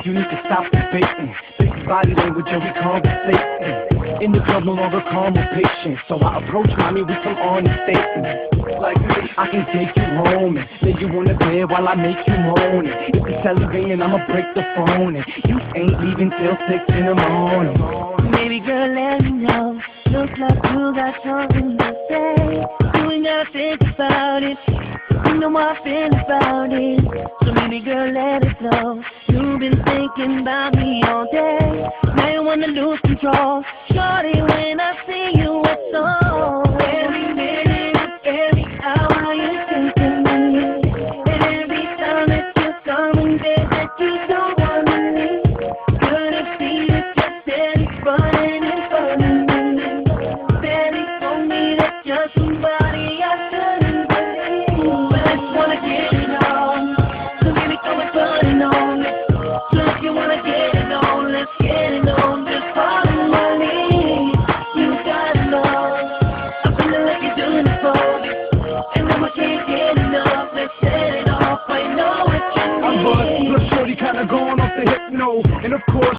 you need to stop debating. This body language and we conversating. In the club no longer calm or patient, so I approach mommy with some honest statements. Like, I can take you home and lay you on the bed while I make you moan. If it's telly ringing, I'ma break the phone. And you ain't leaving till 6 in the morning. Baby girl, let me know. Looks like you got something to say. You ain't gotta think about it. You know how I feel about it. So baby girl, let it flow. You've been thinking about me all day. Now you wanna lose control. Shorty, when I see you, it's on. Every minute, every hour, you're thinking me. And every time that you come and say that you don't want me, gonna see that you're steady running in front of me. Steady told me that you're somebody I shouldn't be. But I just wanna get it on. So baby, come and put it on. So if you wanna get it on, let's get it on. Just follow my lead. You gotta know I'm feeling like you're doing it for me, and I can't get enough. Let's set it off. I know what you need. But shorty kinda going off the hypno, and of course